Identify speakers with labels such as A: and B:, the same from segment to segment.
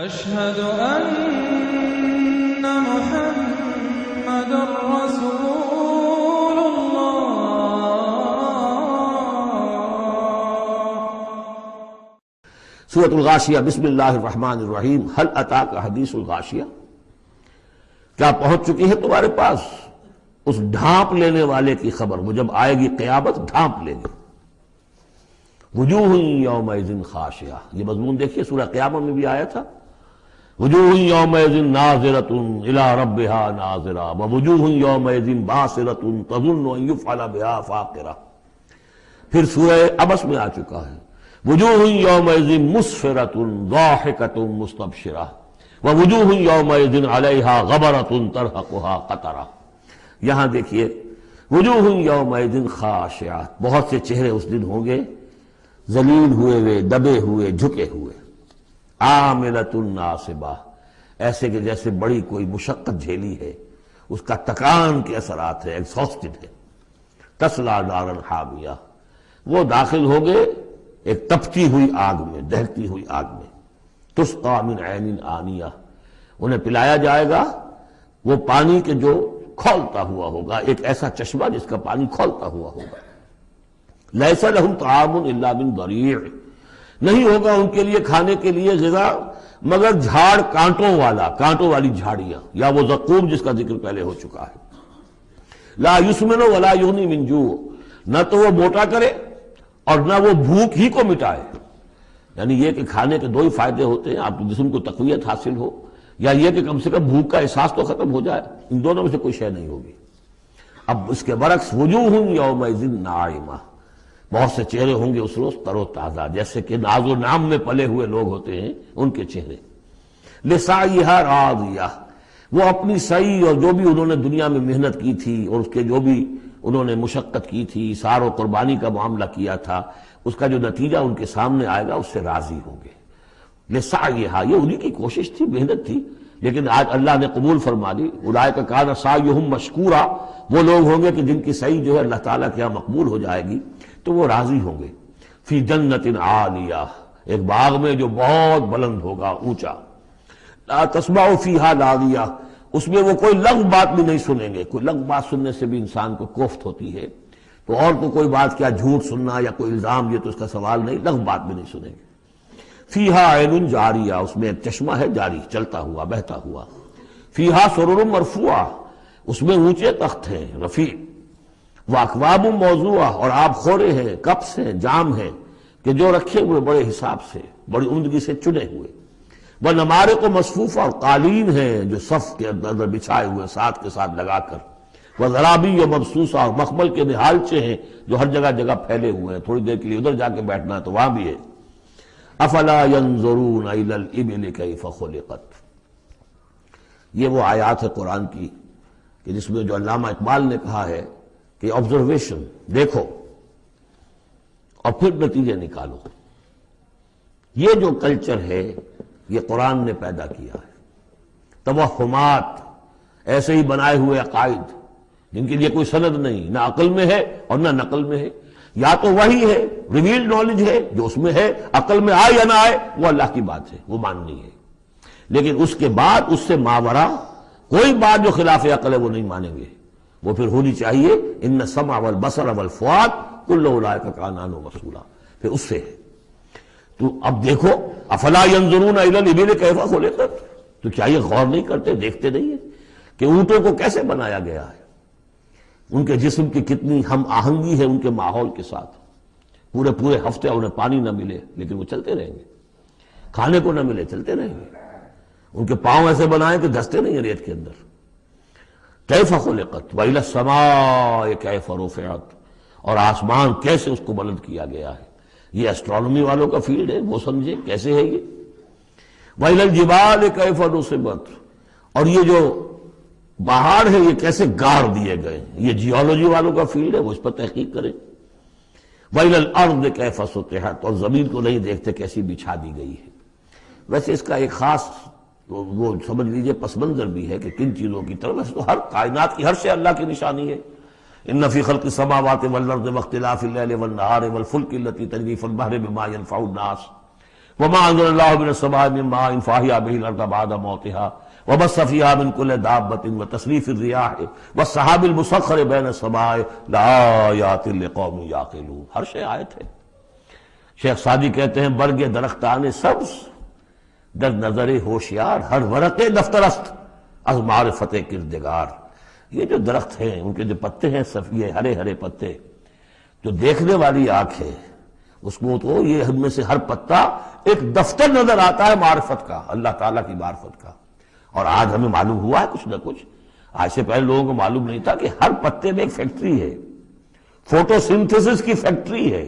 A: أشهد أن محمد رسول الله۔
B: سورۃ الغاشیہ۔ بسم اللہ الرحمن الرحیم۔ هل اتاک حدیث الغاشیہ، کیا پہنچ چکی ہے تمہارے پاس اس ڈھانپ لینے والے کی خبر؟ وہ جب آئے گی قیامت ڈھانپ لے گی۔ وجوہ یومئذ خاشعہ، یہ مضمون دیکھیے سورہ قیامہ میں بھی آیا تھا۔ وجوہ یومئذ ناظرۃ الی ربہا ناظرہ ووجوہ یومئذ باسرۃ تظن ان یفعل بہا فاقرہ۔ پھر سورہ عبس میں آ چکا ہے، وجوہ یومئذ مسفرۃ ضاحکۃ مستبشرہ ووجوہ یومئذ علیہا غبرۃ ترہقہا قطرہ۔ یہاں دیکھیے وجوہ یومئذ خاشعہ، بہت سے چہرے اس دن ہوں گے ذلیل ہوئے ہوئے، دبے ہوئے، جھکے ہوئے۔ عاملۃ ناصبہ، ایسے کہ جیسے بڑی کوئی مشقت جھیلی ہے، اس کا تکان کے اثرات ہے، ایگزاسٹڈ ہے۔ تصلیٰ نارا حامیہ، وہ داخل ہو گئے ایک تپتی ہوئی آگ میں، دہتی ہوئی آگ میں۔ تسقیٰ من عین آنیہ، انہیں پلایا جائے گا وہ پانی کے جو کھولتا ہوا ہوگا، ایک ایسا چشمہ جس کا پانی کھولتا ہوا ہوگا۔ لیس لہم طعام الا من ضریع، نہیں ہوگا ان کے لیے کھانے کے لیے غذا مگر جھاڑ کانٹوں والا، کانٹوں والی جھاڑیاں، یا وہ زقوم جس کا ذکر پہلے ہو چکا ہے۔ لا یسمن ولا یغنی من جوع، نہ تو وہ موٹا کرے اور نہ وہ بھوک ہی کو مٹائے۔ یعنی یہ کہ کھانے کے دو ہی فائدے ہوتے ہیں، آپ کے جسم کو تقویت حاصل ہو، یا یہ کہ کم سے کم بھوک کا احساس تو ختم ہو جائے۔ ان دونوں میں سے کوئی شے نہیں ہوگی۔ اب اس کے برعکس وجوہ یومئذ ناعمہ، بہت سے چہرے ہوں گے اس روز تر و تازہ، جیسے کہ ناز و نام میں پلے ہوئے لوگ ہوتے ہیں ان کے چہرے۔ لسعیہا راضیہ، وہ اپنی سعی اور جو بھی انہوں نے دنیا میں محنت کی تھی اور اس کے جو بھی انہوں نے مشقت کی تھی، اثار و قربانی کا معاملہ کیا تھا، اس کا جو نتیجہ ان کے سامنے آئے گا اس سے راضی ہوں گے۔ لسعیہا، یہ انہی کی کوشش تھی، محنت تھی، لیکن آج اللہ نے قبول فرما لی۔ اولئک کان سعیہم مشکورا، وہ لوگ ہوں گے کہ جن کی سعی جو ہے اللہ تعالیٰ کے یہاں مقبول ہو جائے گی تو وہ راضی ہوں گے۔ فی جنت عالیہ، ایک باغ میں جو بہت بلند ہوگا، اونچا۔ لا تسمع فیہا لاغیہ، اس میں وہ کوئی لغو بات بھی نہیں سنیں گے۔ کوئی لغو بات سننے سے بھی انسان کو کوفت ہوتی ہے، تو اور تو کوئی بات کیا، جھوٹ سننا یا کوئی الزام، یہ تو اس کا سوال نہیں، لغو بات بھی نہیں سنیں گے۔ فیہا عین جاریہ، اس میں ایک چشمہ ہے جاری، چلتا ہوا، بہتا ہوا۔ فیہا سرر مرفوعہ، اس میں اونچے تخت ہیں رفیع۔ واکواب موضوعہ، اور آب خورے ہیں، کپس ہیں، جام ہیں کہ جو رکھے ہوئے بڑے حساب سے، بڑی عمدگی سے چنے ہوئے۔ ونمارق مصفوفہ، اور قالین ہیں جو صف کے اندر بچھائے ہوئے ساتھ کے ساتھ لگا کر۔ وزرابی مبسوسہ، اور مخمل کے نہالچے ہیں جو ہر جگہ جگہ پھیلے ہوئے ہیں، تھوڑی دیر کے لیے ادھر جا کے بیٹھنا ہے تو وہاں بھی ہے۔ افلا ينظرون الى الابل كيف خلقت، یہ وہ آیات ہے قرآن کی کہ جس میں جو علامہ اقبال نے کہا ہے کہ آبزرویشن، دیکھو اور پھر نتیجے نکالو۔ یہ جو کلچر ہے یہ قرآن نے پیدا کیا ہے۔ توہمات، ایسے ہی بنائے ہوئے عقائد جن کے لیے کوئی سند نہیں، نہ عقل میں ہے اور نہ نقل میں ہے۔ یا تو وہی ہے، ریویلڈ نالج ہے جو اس میں ہے، عقل میں آئے یا نہ آئے وہ اللہ کی بات ہے، وہ ماننی ہے۔ لیکن اس کے بعد اس سے ماورا کوئی بات جو خلاف عقل ہے وہ نہیں مانیں گے۔ وہ پھر ہونی چاہیے ان السمع والبصر والفؤاد کل اولئک کان عنہ مسئولا، پھر اس سے ہے۔ تو اب دیکھو افلا ينظرون الى الابل كيف خلقت، تو کیا یہ غور نہیں کرتے، دیکھتے نہیں ہیں کہ اونٹوں کو کیسے بنایا گیا ہے، ان کے جسم کی کتنی ہم آہنگی ہے ان کے ماحول کے ساتھ۔ پورے پورے ہفتے انہیں پانی نہ ملے لیکن وہ چلتے رہیں گے، کھانے کو نہ ملے چلتے رہیں گے۔ ان کے پاؤں ایسے بنائیں کہ دھستے نہیں ہیں ریت کے اندر۔ کیف خلقت وإلی السماء کیف رفعت، اور آسمان کیسے اس کو بلند کیا گیا ہے۔ یہ اسٹرانومی والوں کا فیلڈ ہے، وہ سمجھے کیسے ہے یہ۔ وإلی الجبال کیف نصبت، اور یہ جو پہاڑ ہے یہ کیسے گاڑ دیے گئے، یہ جیولوجی والوں کا فیلڈ ہے، وہ اس پر تحقیق کریں۔ وإلی الارض کیف سطحت، اور زمین کو نہیں دیکھتے کیسی بچھا دی گئی ہے۔ ویسے اس کا ایک خاص وہ سمجھ لیجئے پس منظر بھی ہے کہ کن چیزوں کی طرف، ویسے تو ہر کائنات کی ہر شے اللہ کی نشانی ہے۔ ان فی خلق السماوات والارض واختلاف اللیل والنہار والفلک التی تجری فی البحر بما ینفع الناس وما انزل اللہ من السماء من ماء فاحیا به الارض بعد موتها وبث فيها من كل دابة وتصريف الرياح والسحاب المسخر بين السماء لآيات لقوم يعقلون. ہر شے آیت ہے. شیخ سعدی کہتے ہیں برگ درختان سبز در نظر ہوشیار ہر ورق دفترست از معرفت کردگار. یہ جو درخت ہیں ان کے جو پتے ہیں سفید ہرے ہرے پتے، جو دیکھنے والی آنکھ ہے اس کو تو یہ ہم میں سے ہر پتا ایک دفتر نظر آتا ہے معرفت کا، اللہ تعالیٰ کی معرفت کا. اور آج ہمیں معلوم ہوا ہے کچھ نہ کچھ. آج سے پہلے لوگوں کو معلوم نہیں تھا کہ ہر پتے میں ایک فیکٹری ہے، فوٹو سنتھسس کی فیکٹری ہے،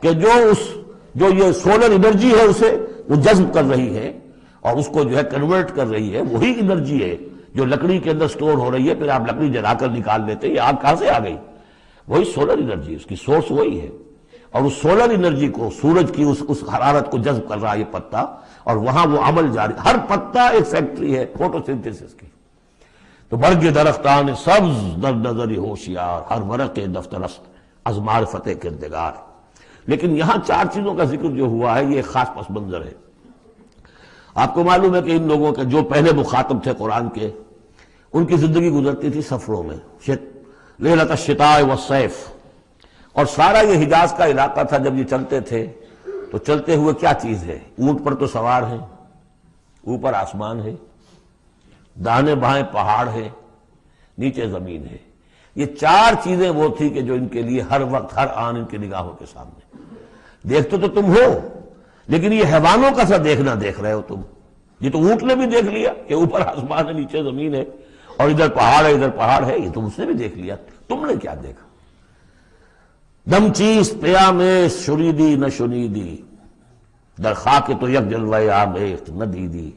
B: کہ جو یہ سولر انرجی ہے اسے وہ جذب کر رہی ہے اور اس کو جو ہے کنورٹ کر رہی ہے. وہی انرجی ہے جو لکڑی کے اندر سٹور ہو رہی ہے، پھر آپ لکڑی جلا کر نکال لیتے. یہ آگ کہاں سے آ گئی؟ وہی سولر انرجی، اس کی سورس وہی ہے. اور اس سولر انرجی کو، سورج کی اس حرارت کو جذب کر رہا ہے یہ پتا، اور وہاں وہ عمل جاری. ہر پتا ایک فیکٹری ہے فوٹو سنتھسس کی. تو برگ درختان سبز در نظر ہوشیار ہر ورق دفترست از معرفت کردگار. لیکن یہاں چار چیزوں کا ذکر جو ہوا ہے یہ ایک خاص پس منظر ہے. آپ کو معلوم ہے کہ ان لوگوں کے جو پہلے مخاطب تھے قرآن کے، ان کی زندگی گزرتی تھی سفروں میں، لیلۃ الشتاء والصیف. اور سارا یہ حجاز کا علاقہ تھا. جب یہ چلتے تھے تو چلتے ہوئے کیا چیز ہے؟ اونٹ پر تو سوار ہیں، اوپر آسمان ہے، دانے بائیں پہاڑ ہے، نیچے زمین ہے. یہ چار چیزیں وہ تھی کہ جو ان کے لیے ہر وقت ہر آن ان کی نگاہوں کے سامنے. دیکھتے تو تم ہو، لیکن یہ حیوانوں کا سا دیکھنا دیکھ رہے ہو تم. یہ تو اونٹ نے بھی دیکھ لیا کہ اوپر آسمان ہے نیچے زمین ہے اور ادھر پہاڑ ہے ادھر پہاڑ ہے. یہ تم اس نے بھی دیکھ لیا. تم نے کیا دیکھا؟ دم چیز پیام شریدی نہ شنیدی در خاک تو یک جلوہ آمیخت نہ دیدی.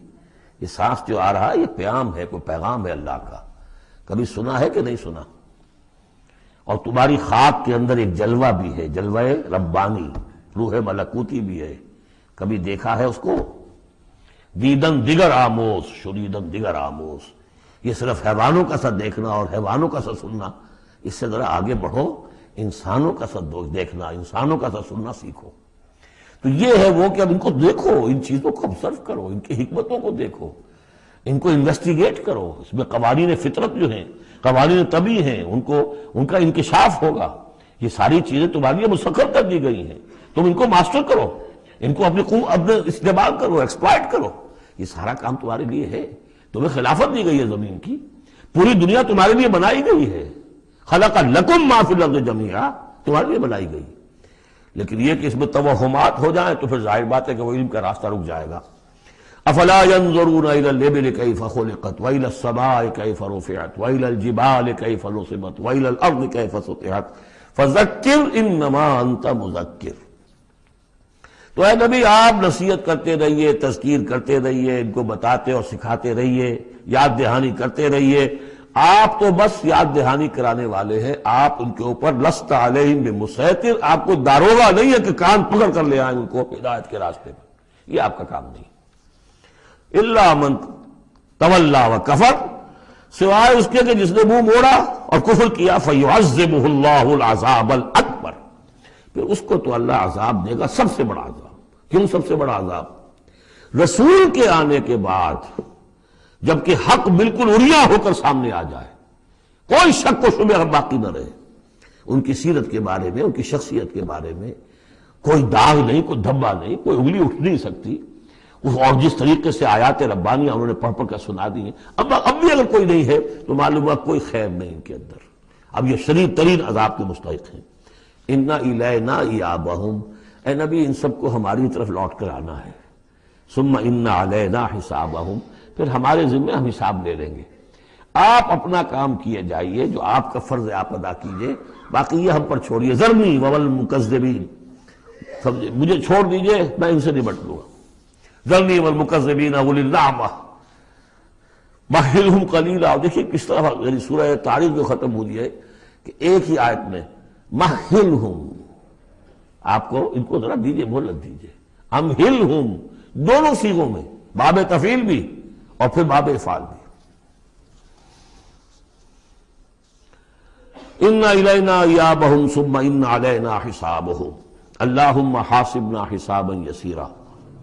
B: یہ سانس جو آ رہا ہے یہ پیام ہے، کوئی پیغام ہے اللہ کا. کبھی سنا ہے کہ نہیں سنا؟ اور تمہاری خاک کے اندر ایک جلوہ بھی ہے، جلوہ ربانی، روح ملکوتی بھی ہے. کبھی دیکھا ہے اس کو؟ دیدن دیگر آموز شریدن دیگر آموز. یہ صرف حیوانوں کا سا دیکھنا اور حیوانوں کا سا سننا. اس سے ذرا آگے بڑھو، انسانوں کا سا دیکھنا، انسانوں کا سا سننا سیکھو. تو یہ ہے وہ کہ اب ان کو دیکھو، ان چیزوں کو آبزرو کرو، ان کی حکمتوں کو دیکھو، ان کو انویسٹیگیٹ کرو. اس میں قوانین فطرت جو ہیں، قوانین طبی ہیں، ان کا انکشاف ہوگا. یہ ساری چیزیں تمہارے لیے مسخر کر دی گئی ہیں. تم ان کو ماسٹر کرو، ان کو اپنے استعمال کرو، ایکسپلائٹ کرو. یہ سارا کام تمہارے لیے ہے. تمہیں خلافت دی گئی ہے زمین کی. پوری دنیا تمہارے لیے بنائی گئی ہے. خلق لکم ما فی الارض جمیعا، تمہارے لیے بنائی گئی. لیکن یہ کہ اس میں توہمات ہو جائیں تو پھر ظاہر بات ہے کہ وہ علم کا راستہ رک جائے گا. افلا ينظرون الى الابل كيف خلقت والى السماء كيف رفعت والى الجبال كيف نصبت والى الارض كيف سطحت فذكر انما انت مذکر. تو اے نبی آپ نصیحت کرتے رہیے، تذکیر کرتے رہیے، ان کو بتاتے اور سکھاتے رہیے، یاد دہانی کرتے رہیے. آپ تو بس یاد دہانی کرانے والے ہیں. آپ ان کے اوپر لست علیہم بمسیطر، آپ کو داروغہ نہیں ہے کہ کان پکڑ کر لے آئیں ان کو ہدایت کے راستے پر. یہ آپ کا کام نہیں. الا من تولا وکفر، سوائے اس کے کہ جس نے منہ موڑا اور کفر کیا. فیعذبہ اللہ العذاب الاکبر، پھر اس کو تو اللہ عذاب دے گا، سب سے بڑا عذاب. کیوں سب سے بڑا عذاب؟ رسول کے آنے کے بعد جبکہ حق بالکل عریاں ہو کر سامنے آ جائے، کوئی شک و شبہ باقی نہ رہے، ان کی سیرت کے بارے میں، ان کی شخصیت کے بارے میں کوئی داغ نہیں، کوئی دھبا نہیں، کوئی انگلی اٹھ نہیں سکتی. اور جس طریقے سے آیات ربانیہ انہوں نے پڑھ پڑھ کر سنا دی ہیں، اب بھی اگر کوئی نہیں ہے تو معلوم ہوا کوئی خیر نہیں ان کے اندر. اب یہ شدید ترین عذاب کے مستحق ہیں. اِنَّ إِلَيْنَا إِيَابَهُمْ، اے نبی ان سب کو ہماری طرف لوٹ کر آنا ہے. ثُمَّ إِنَّ عَلَيْنَا حِسَابَهُمْ، پھر ہمارے ذمہ ہم حساب لے لیں گے. آپ اپنا کام کیے جائیے، جو آپ کا فرض ہے آپ ادا کیجئے، باقی یہ ہم پر چھوڑیے. ذرنی وَالْمُكَذِّبِينَ، مجھے چھوڑ دیجئے، میں ان سے نمٹ لوں گا. ذرنی والمکذبین اولی النعمہ مہلہم قلیلا. دیکھیے کس طرح یعنی سورہ تاریخ جو ختم ہوئی ہے کہ ایک ہی آیت میں مہلہم، آپ کو ان کو ذرا دیجئے، مہلت دیجئے. امہلہم دونوں صیغوں میں، باب تفعیل بھی اور پھر باب افعال بھی. ان الینا ایابہم ثم ان علینا حسابہم اللہم حاسبنا حسابا یسیرا.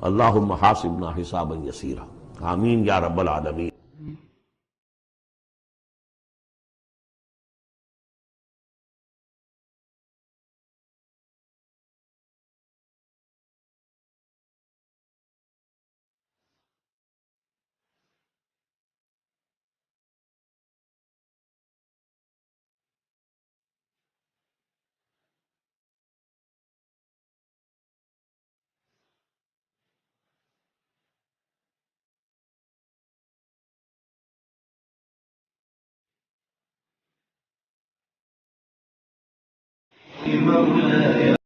B: اللہم حاسبنا حسابا یسیرا، آمین یا رب العالمین۔
A: مولاي